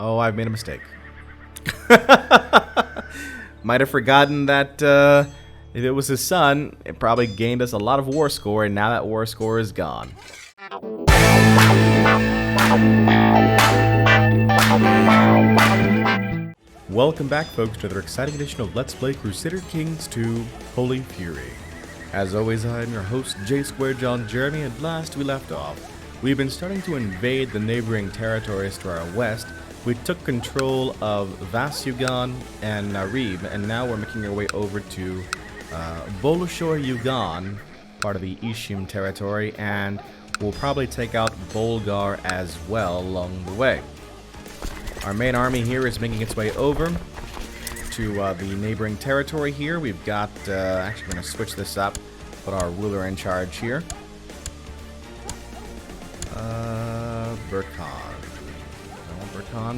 Oh, I've made a mistake. Might have forgotten that if it was his son, it probably gained us a lot of war score, and now that war score is gone. Welcome back, folks, to another exciting edition of Let's Play Crusader Kings II Holy Fury. As always, I'm your host, J2John Jeremy, and last we left off, we've been starting to invade the neighboring territories to our west. We took control of Vasugan and Narib, and now we're making our way over to Bolshoi Yugan, part of the Ishim territory, and we'll probably take out Bulgar as well along the way. Our main army here is making its way over to the neighboring territory here. We've got, actually I'm going to switch this up, put our ruler in charge here. Burkhan.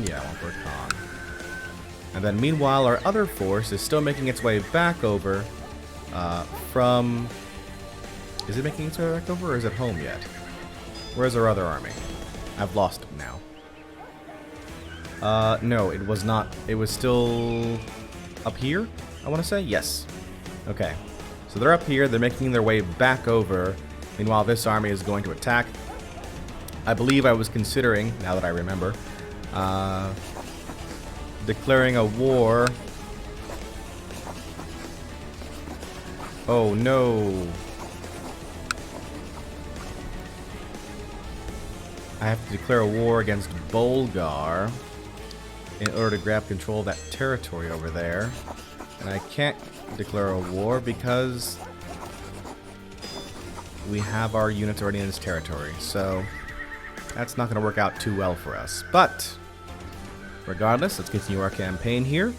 Yeah, I want Burkhan. And then meanwhile, our other force is still making its way back over from... Is it making its way back over, or is it home yet? Where's our other army? I've lost it now. No, it was not. It was still up here, I want to say? Yes. Okay. So they're up here. They're making their way back over. Meanwhile, this army is going to attack. I believe I was considering, now that I remember, declaring a war. Oh no. I have to declare a war against Bulgar in order to grab control of that territory over there. And I can't declare a war because we have our units already in this territory. So that's not going to work out too well for us. But regardless, let's continue our campaign here.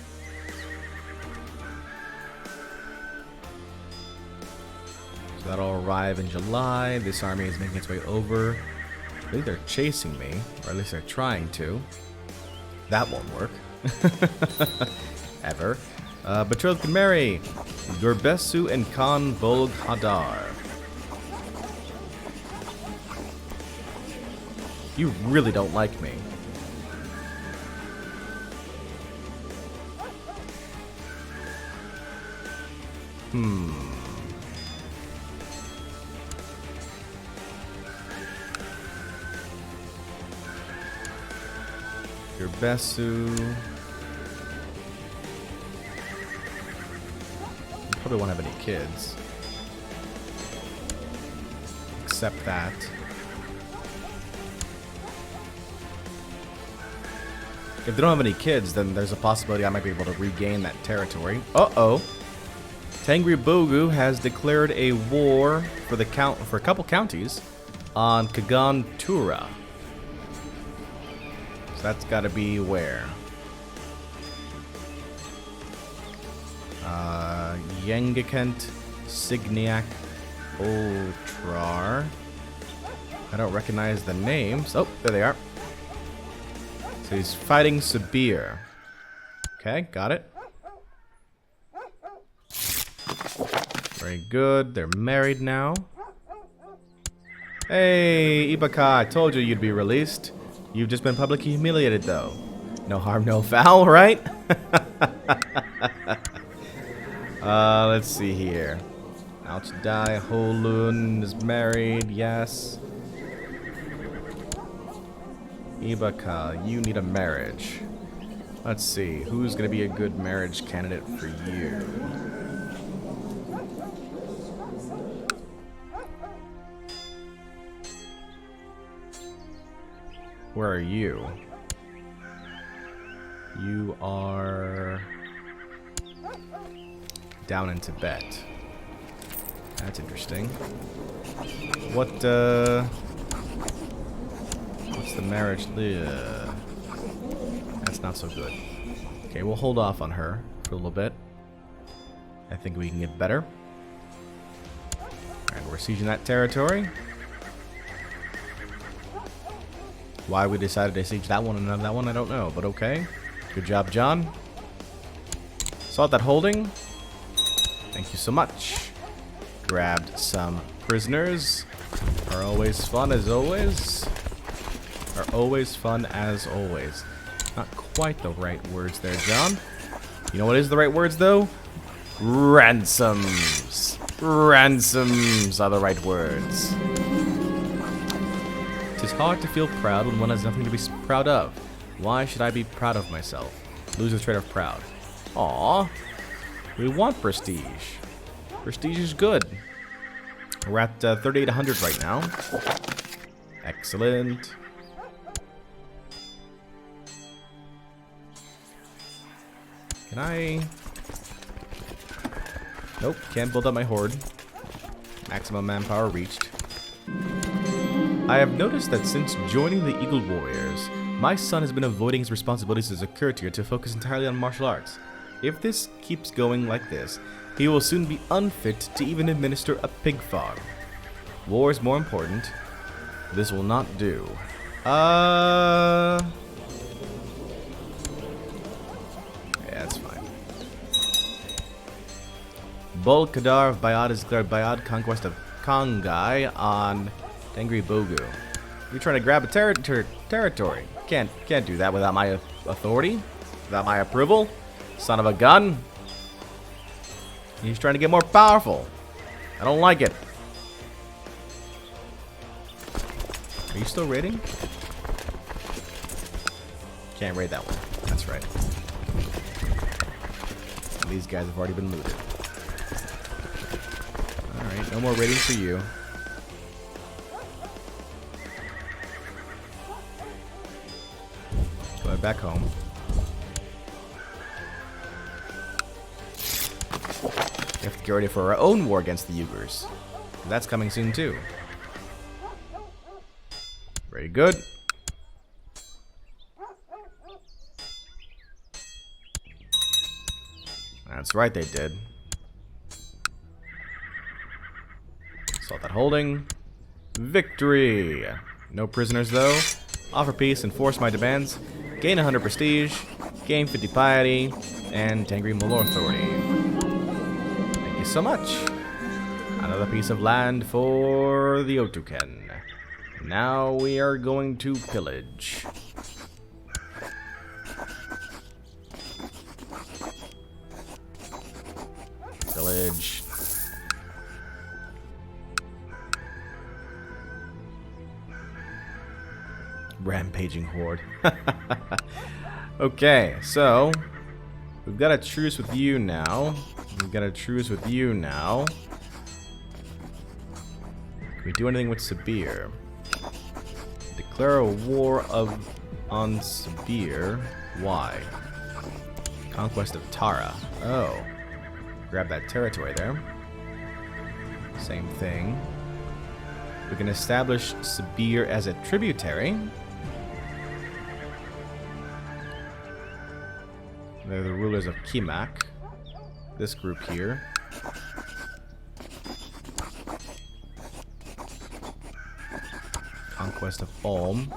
So that'll arrive in July. This army is making its way over. I think they're chasing me, or at least they're trying to. That won't work. Ever. Betrothed can marry Gurbesu and Khan Volg Hadar. You really don't like me. Gurbesu. Probably won't have any kids. Except that. If they don't have any kids, then there's a possibility I might be able to regain that territory. Uh-oh. Tangri Bogu has declared a war for a couple counties on Kagan Tura. So that's got to be where? Yengikent, Signiac, Ultrar. I don't recognize the names. Oh, there they are. So he's fighting Sabir. Okay, got it. Very good. They're married now. Hey, Ibaka, I told you you'd be released. You've just been publicly humiliated, though. No harm, no foul, right? Let's see here. Alchidai Holun is married, yes. Ibaka, you need a marriage. Let's see, who's going to be a good marriage candidate for you? Where are you? You are down in Tibet. That's interesting. What's the marriage? That's not so good. Okay, we'll hold off on her for a little bit. I think we can get better. Alright, we're sieging that territory. Why we decided to siege that one and not that one, I don't know, but okay. Good job, John. Saw that holding. Thank you so much. Grabbed some prisoners. Are always fun as always. Not quite the right words there, John. You know what is the right words, though? Ransoms. Ransoms are the right words. It is hard to feel proud when one has nothing to be proud of. Why should I be proud of myself? Lose the trait of proud. Aww. We want prestige. Prestige is good. We're at 3,800 right now. Excellent. Can I... Nope, can't build up my horde. Maximum manpower reached. I have noticed that since joining the Eagle Warriors, my son has been avoiding his responsibilities as a courtier to focus entirely on martial arts. If this keeps going like this, he will soon be unfit to even administer a pig farm. War is more important. This will not do. Yeah, that's fine. Bul Kadar of Bayad has declared Bayad conquest of Kongai on Tengri Bogu. You're trying to grab a territory. Can't do that without my authority, without my approval. Son of a gun. He's trying to get more powerful. I don't like it. Are you still raiding? Can't raid that one. That's right. These guys have already been looted. Alright, no more raiding for you. Going back home. We have to get ready for our own war against the Uyghurs. And that's coming soon too. Very good. That's right, they did. Assault that holding. Victory! No prisoners though. Offer peace, enforce my demands. Gain 100 prestige. Gain 50 piety. And Tengri Malor authority. Thank you so much. Another piece of land for the Otuken. Now we are going to pillage. Pillage. Rampaging horde. Okay, so we've got a truce with you now. Can we do anything with Sabir? Declare a war on Sabir. Why? Conquest of Tara. Oh. Grab that territory there. Same thing. We can establish Sabir as a tributary. They're the rulers of Kimak. This group here. Conquest of Ulm.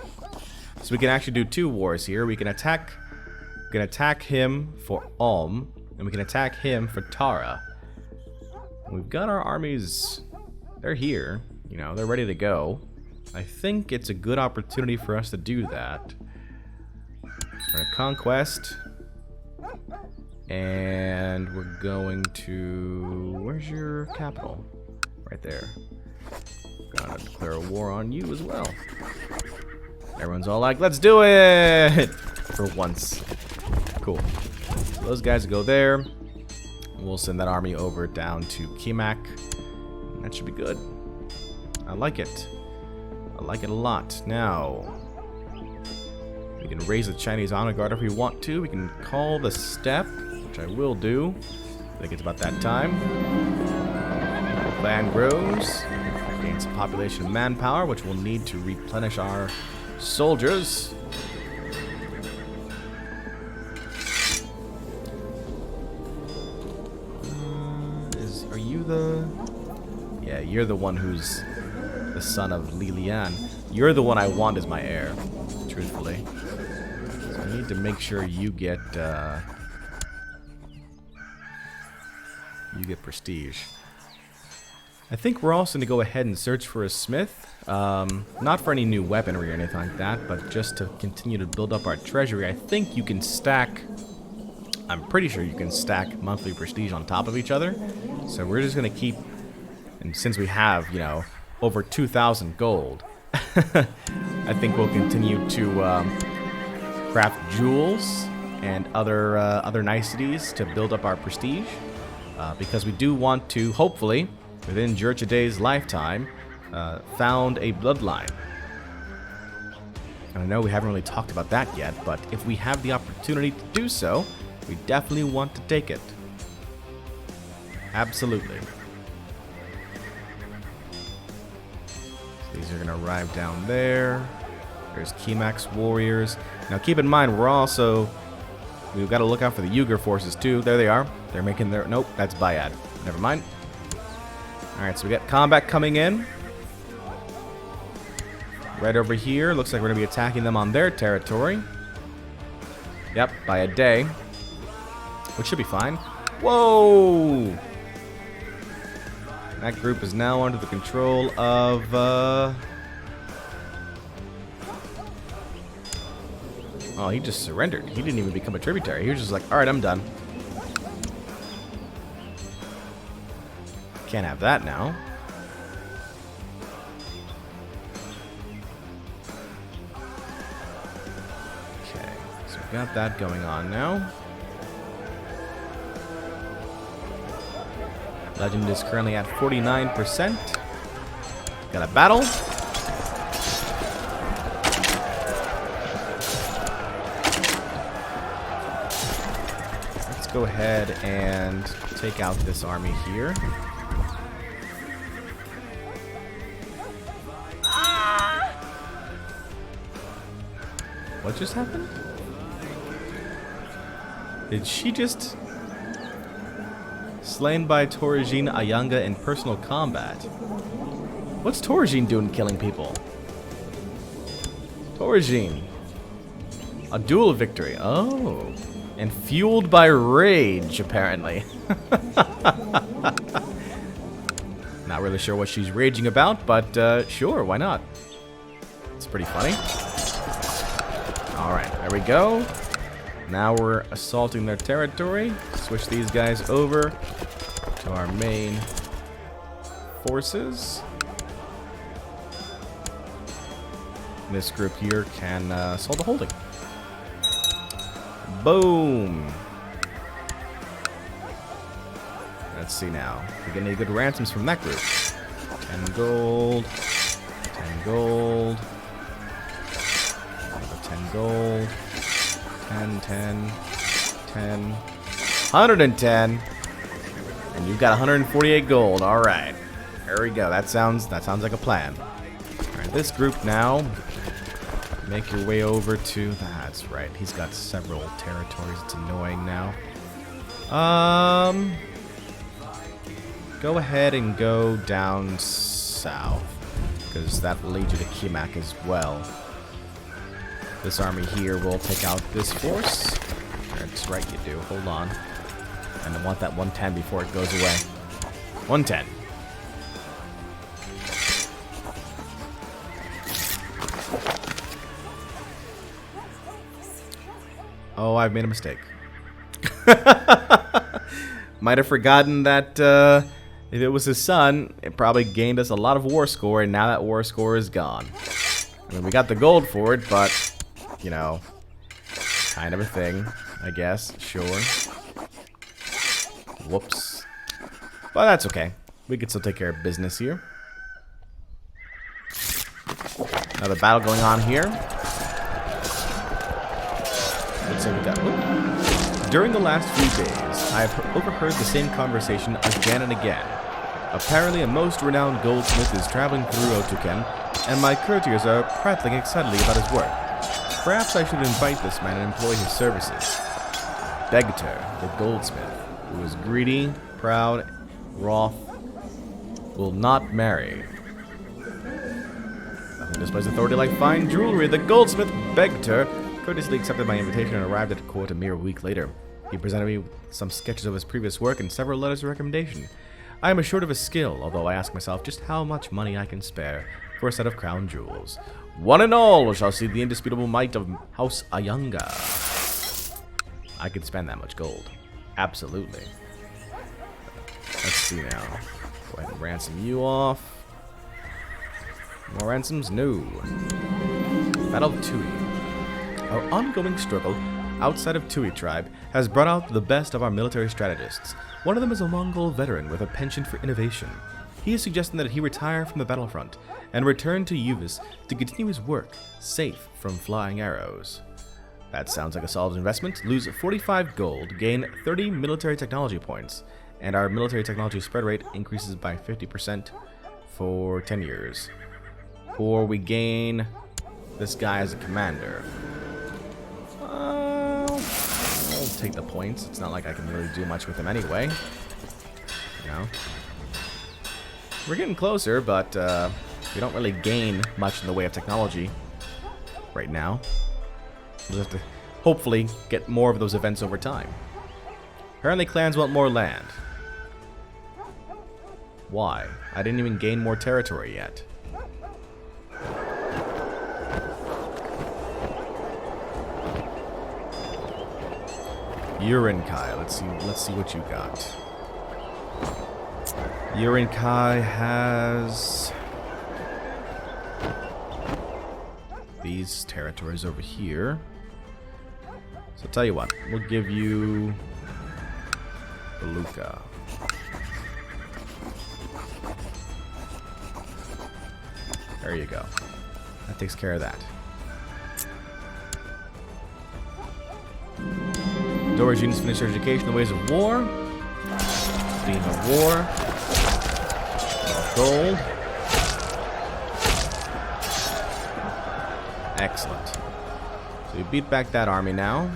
So we can actually do two wars here. We can attack him for Ulm, and we can attack him for Tara. We've got our armies. They're here. You know, they're ready to go. I think it's a good opportunity for us to do that. We're gonna conquest. And we're going to... Where's your capital? Right there. Gonna declare a war on you as well. Everyone's all like, let's do it! For once. Cool. So those guys go there. We'll send that army over down to Kimak. That should be good. I like it. I like it a lot. Now, we can raise the Chinese honor guard if we want to. We can call the steppe, which I will do. I think it's about that time. Clan grows. Gain some population and manpower, which we'll need to replenish our soldiers. Are you the... Yeah, you're the one who's the son of Lilian. You're the one I want as my heir, truthfully. So I need to make sure you get prestige. I think we're also going to go ahead and search for a smith. Not for any new weaponry or anything like that, but just to continue to build up our treasury. I think you can stack... I'm pretty sure you can stack monthly prestige on top of each other. So we're just going to keep... And since we have, you know, over 2,000 gold, I think we'll continue to craft jewels and other niceties to build up our prestige. Because we do want to, hopefully, within Jurchaday's lifetime, found a bloodline. And I know we haven't really talked about that yet, but if we have the opportunity to do so, we definitely want to take it. Absolutely. So these are going to arrive down there. There's Kimak's warriors. Now keep in mind, we've got to look out for the Yugur forces too. There they are. They're making their... Nope, that's Bayad. Never mind. Alright, so we got combat coming in. Right over here. Looks like we're going to be attacking them on their territory. Yep, by a day. Which should be fine. Whoa! That group is now under the control of... Oh, he just surrendered. He didn't even become a tributary. He was just like, alright, I'm done. Can't have that now. Okay, so we've got that going on now. Legend is currently at 49%. Got a battle. Let's go ahead and take out this army here. What just happened? Did she just... Slain by Torajin Ayanga in personal combat. What's Torajin doing killing people? Torajin. A duel victory. Oh. And fueled by rage, apparently. Not really sure what she's raging about, but sure, why not? It's pretty funny. Alright, there we go. Now we're assaulting their territory. Switch these guys over to our main forces. This group here can assault the holding. Boom! Let's see now. We're getting any good ransoms from that group. 10 gold. 10 gold. 10 gold. 10, 10, 10. 110. And you've got 148 gold. Alright. There we go. That sounds like a plan. Alright, this group now. Make your way over to... That's right. He's got several territories. It's annoying now. Go ahead and go down south. Because that will lead you to Kimak as well. This army here will take out this force. That's right, you do. Hold on. And I want that 110 before it goes away. 110. Oh, I've made a mistake. Might have forgotten that if it was his son, it probably gained us a lot of war score, and now that war score is gone. I mean, we got the gold for it, but, you know, kind of a thing, I guess. Sure. Whoops. But that's okay. We can still take care of business here. Another battle going on here. Let's see what we got. Ooh. During the last few days, I have overheard the same conversation again and again. Apparently, a most renowned goldsmith is traveling through Otuken, and my courtiers are prattling excitedly about his work. Perhaps I should invite this man and employ his services. Begter, the goldsmith, who is greedy, proud, wroth, will not marry. Nothing displays authority like fine jewelry. The goldsmith Begter courteously accepted my invitation and arrived at court a mere week later. He presented me with some sketches of his previous work and several letters of recommendation. I am assured of his skill, although I ask myself just how much money I can spare for a set of crown jewels. One and all shall see the indisputable might of House Ayanga. I could spend that much gold. Absolutely. Let's see now. Go ahead and ransom you off. More ransoms? No. Battle of Tui. Our ongoing struggle outside of Tui tribe has brought out the best of our military strategists. One of them is a Mongol veteran with a penchant for innovation. He is suggesting that he retire from the battlefront and return to Uvis to continue his work, safe from flying arrows. That sounds like a solid investment. Lose 45 gold, gain 30 military technology points, and our military technology spread rate increases by 50% for 10 years. Or we gain this guy as a commander. I'll take the points. It's not like I can really do much with him anyway. You know? We're getting closer, but we don't really gain much in the way of technology right now. We'll have to hopefully get more of those events over time. Apparently clans want more land. Why? I didn't even gain more territory yet. Urinkai, let's see what you got. Urinkai has these territories over here. So I'll tell you what, we'll give you Beluka. There you go. That takes care of that. Dora's units finish their education in the ways of war. Theme of war. Gold. Excellent. So we beat back that army now.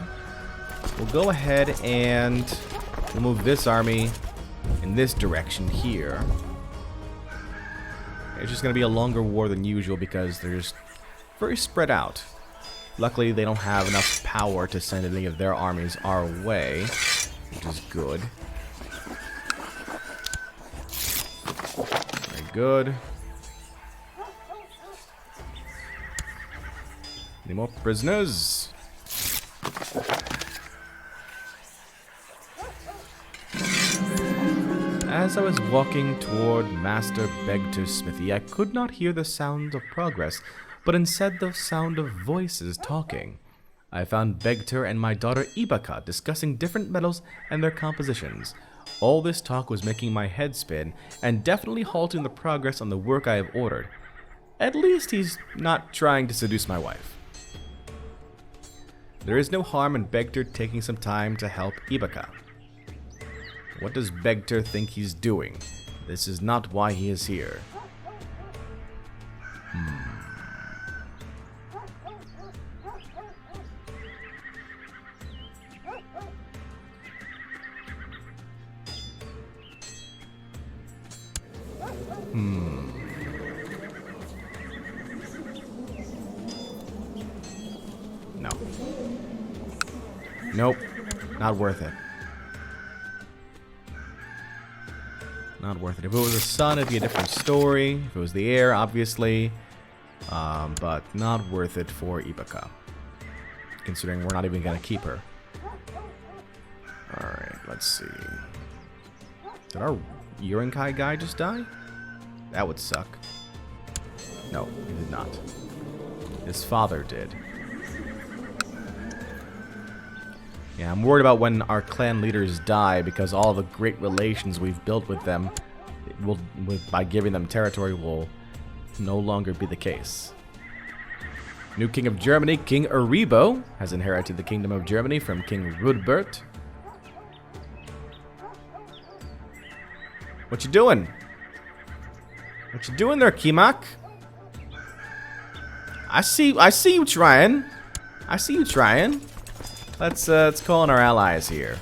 We'll go ahead and we'll move this army in this direction here. It's just going to be a longer war than usual because they're just very spread out. Luckily, they don't have enough power to send any of their armies our way, which is good. Very good. Any more prisoners? As I was walking toward Master Begter's smithy, I could not hear the sound of progress, but instead the sound of voices talking. I found Begter and my daughter Ibaka discussing different metals and their compositions. All this talk was making my head spin and definitely halting the progress on the work I have ordered. At least he's not trying to seduce my wife. There is no harm in Begter taking some time to help Ibaka. What does Begter think he's doing? This is not why he is here. No. Nope. Not worth it. Not worth it. If it was a son, it'd be a different story. If it was the heir, obviously. But not worth it for Ibaka. Considering we're not even going to keep her. Alright, let's see. Did our Urinkai guy just die? That would suck. No, he did not. His father did. Yeah, I'm worried about when our clan leaders die because all the great relations we've built with them, by giving them territory, will no longer be the case. New king of Germany, King Aribo, has inherited the kingdom of Germany from King Rudbert. What you doing? What you doing there, Kimak? I see you trying. I see you trying. Let's call in our allies here.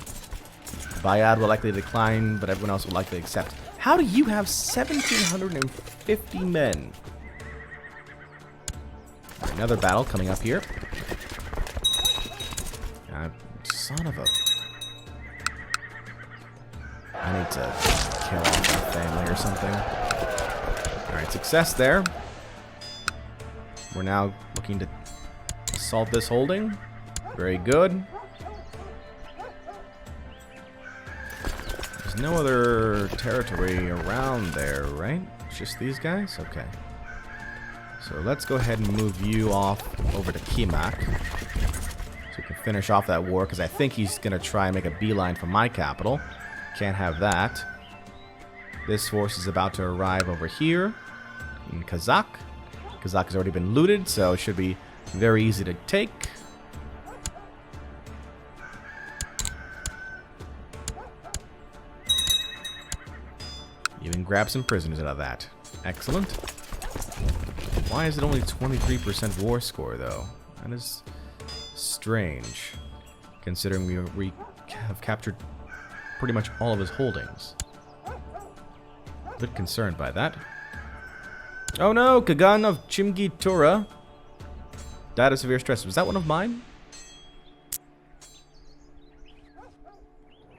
Bayad will likely decline, but everyone else will likely accept. How do you have 1,750 men? Another battle coming up here. Son of a... I need to kill off my family or something. Alright, success there. We're now looking to assault this holding. Very good. There's no other territory around there, right? It's just these guys? Okay. So let's go ahead and move you off over to Kimak. So we can finish off that war, because I think he's going to try and make a beeline for my capital. Can't have that. This force is about to arrive over here in Kazakh. Kazakh has already been looted, so it should be very easy to take. You can grab some prisoners out of that. Excellent. Why is it only 23% war score, though? That is strange, considering we have captured pretty much all of his holdings. A bit concerned by that. Oh no, Kagan of Chimgi-Tura died of severe stress. Was that one of mine?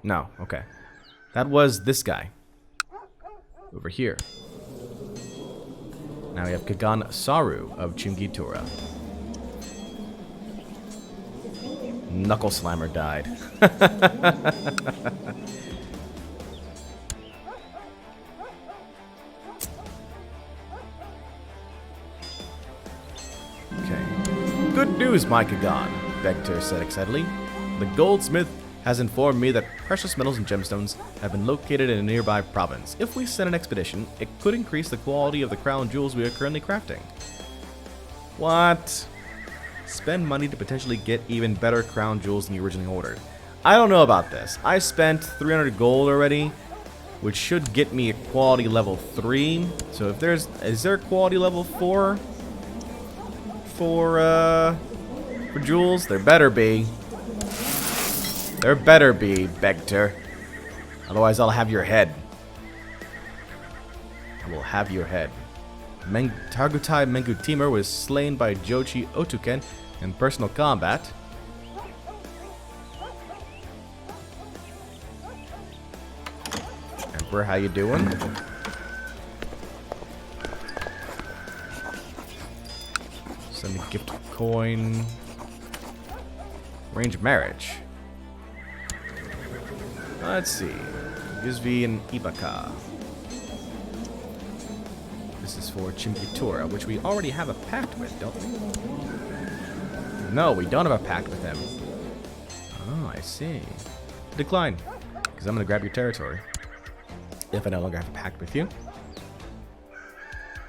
No, okay. That was this guy. Over here. Now we have Kagan Saru of Chimgi-Tura. Knuckle Slammer died. Good news, my Kagan, Vector said excitedly. The goldsmith has informed me that precious metals and gemstones have been located in a nearby province. If we send an expedition, it could increase the quality of the crown jewels we are currently crafting. What? Spend money to potentially get even better crown jewels than you originally ordered. I don't know about this. I spent 300 gold already, which should get me a quality level 3. So if is there a quality level 4? For jewels? There better be. There better be, Vector. Otherwise, I'll have your head. I will have your head. Targutai Mengutimer was slain by Jochi Otuken in personal combat. Emperor, how you doing? Send a gift coin. Range of marriage. Let's see. Gizvi and Ibaka. This is for Chimkitura, which we already have a pact with, don't we? No, we don't have a pact with him. Oh, I see. Decline. Because I'm going to grab your territory. If I no longer have a pact with you.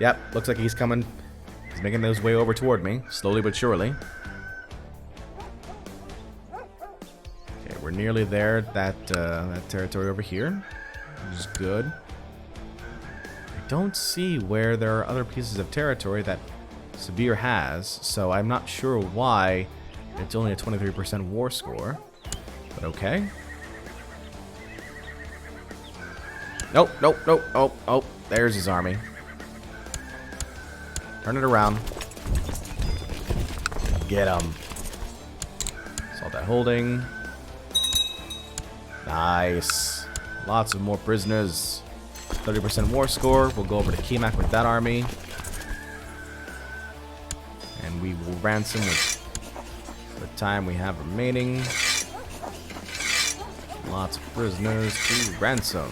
Yep, looks like he's coming. He's making his way over toward me, slowly but surely. Okay, we're nearly there. That territory over here, which is good. I don't see where there are other pieces of territory that Sabir has, so I'm not sure why it's only a 23% war score. But okay. Nope, nope, nope. Oh, there's his army. Turn it around. Get him. Assault that holding. Nice. Lots of more prisoners. 30% war score. We'll go over to Kimak with that army. And we will ransom with the time we have remaining. Lots of prisoners to ransom.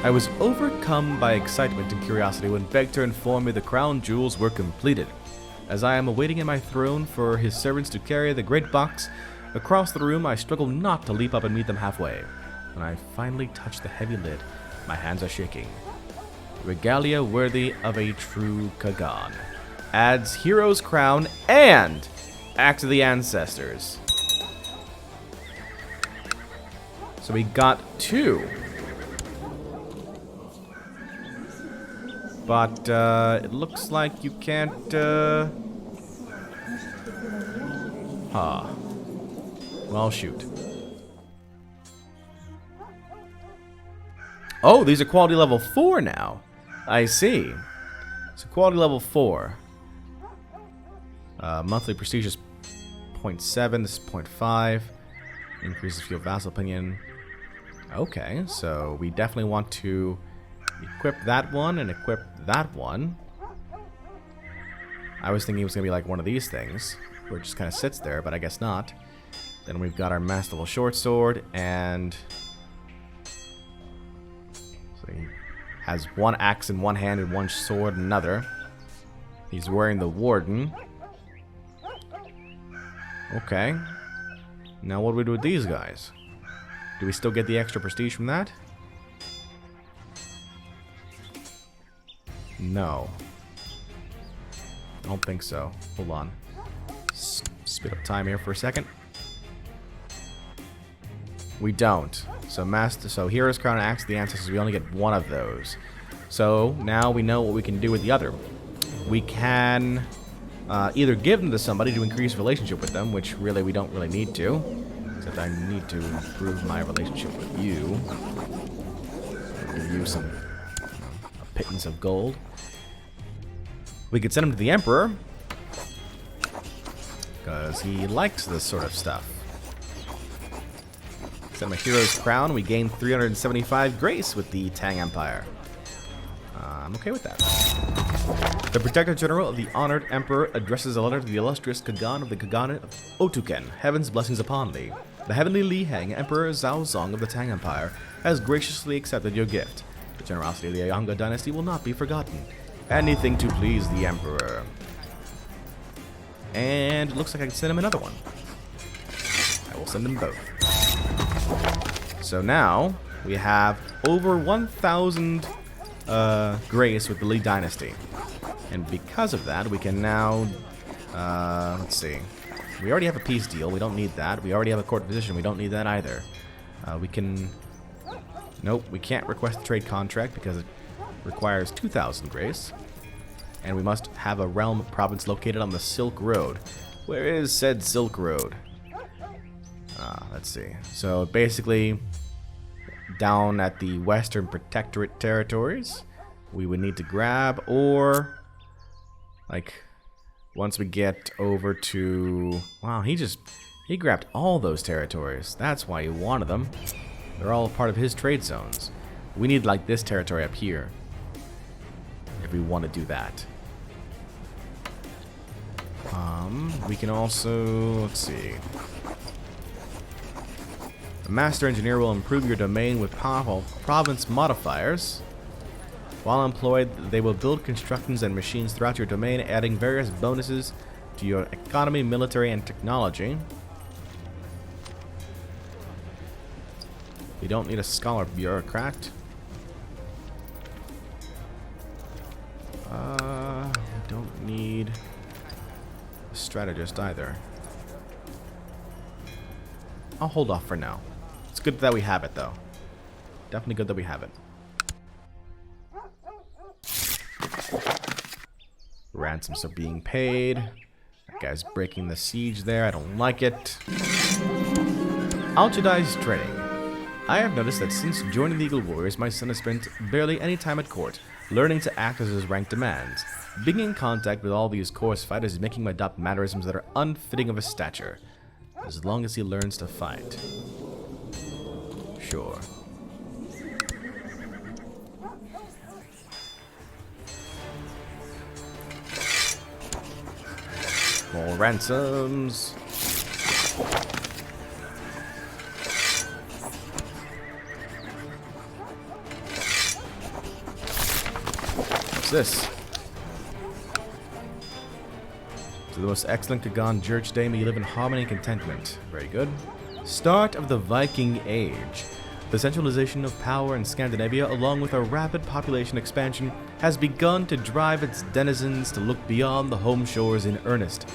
I was overcome by excitement and curiosity when Vector informed me the crown jewels were completed. As I am awaiting in my throne for his servants to carry the great box across the room, I struggle not to leap up and meet them halfway. When I finally touch the heavy lid, my hands are shaking. Regalia worthy of a true Kagan. Adds Hero's Crown and Axe of the Ancestors. So we got 2. But it looks like you can't, Well, shoot. Oh, these are quality level 4 now. I see. So quality level 4. Monthly prestige is 0.7. This is 0.5. Increases field vassal opinion. Okay, so we definitely want to equip that one and equip that one. I was thinking it was going to be like one of these things, where it just kind of sits there, but I guess not. Then we've got our masterful short sword, and so he has one axe in one hand and one sword in another. He's wearing the warden. Okay. Now what do we do with these guys? Do we still get the extra prestige from that? No. I don't think so. Hold on. Spit up time here for a second. We don't. So Hero's Crown and Axe of the Ancestors, we only get one of those. So now we know what we can do with the other. We can either give them to somebody to increase relationship with them, which really we don't really need to. Except I need to improve my relationship with you. Give you some a pittance of gold. We could send him to the Emperor, because he likes this sort of stuff. Send him a Hero's Crown. We gain 375 grace with the Tang Empire. I'm okay with that. The Protector General of the Honored Emperor addresses a letter to the illustrious Kagan of the Khaganate of Otuken. Heaven's blessings upon thee. The heavenly Li Heng, Emperor Zhao Zong of the Tang Empire, has graciously accepted your gift. The generosity of the Ayanga dynasty will not be forgotten. Anything to please the Emperor. And it looks like I can send him another one. I will send them both. So now we have over 1,000 grace with the Li dynasty. And because of that, we can now, let's see. We already have a peace deal. We don't need that. We already have a court position. We don't need that either. We can... Nope, we can't request a trade contract because it requires 2,000 grace. And we must have a realm province located on the Silk Road. Where is said Silk Road? Let's see. So basically, down at the Western Protectorate territories, we would need to grab, or like once we get over to... Wow, he grabbed all those territories. That's why he wanted them. They're all part of his trade zones. We need like this territory up here if we want to do that. We can also, let's see. A master engineer will improve your domain with powerful province modifiers. While employed, they will build constructions and machines throughout your domain, adding various bonuses to your economy, military, and technology. We don't need a scholar bureaucrat. We don't need a strategist either. I'll hold off for now. It's good that we have it, though. Definitely good that we have it. Ransoms are being paid. That guy's breaking the siege there. I don't like it. Al-Jadai's training. I have noticed that since joining the Eagle Warriors, my son has spent barely any time at court, learning to act as his rank demands. Being in contact with all these coarse fighters is making him adopt mannerisms that are unfitting of his stature. As long as he learns to fight. Sure. More ransoms. What's this? To the most excellent Kagan Church Day, may you live in harmony and contentment. Very good. Start of the Viking Age. The centralization of power in Scandinavia, along with a rapid population expansion, has begun to drive its denizens to look beyond the home shores in earnest.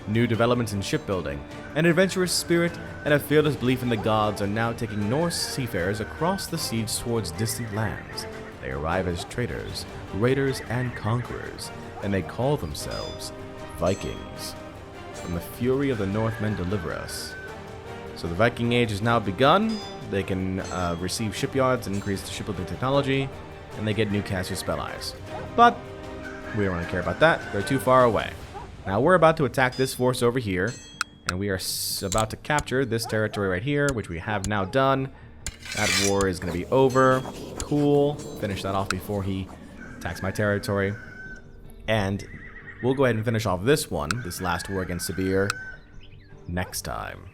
New developments in shipbuilding, an adventurous spirit, and a fearless belief in the gods are now taking Norse seafarers across the seas towards distant lands. They arrive as traders, raiders, and conquerors, and they call themselves Vikings. From the fury of the Northmen deliver us. So the Viking Age has now begun. They can receive shipyards and increase the shipbuilding technology, and they get new caster spell eyes. But we don't really care about that. They're too far away. Now we're about to attack this force over here, And we are about to capture this territory right here, which we have now done. That war is going to be over. Cool. Finish that off before he attacks my territory. And we'll go ahead and finish off this one, this last war against Sabir, next time.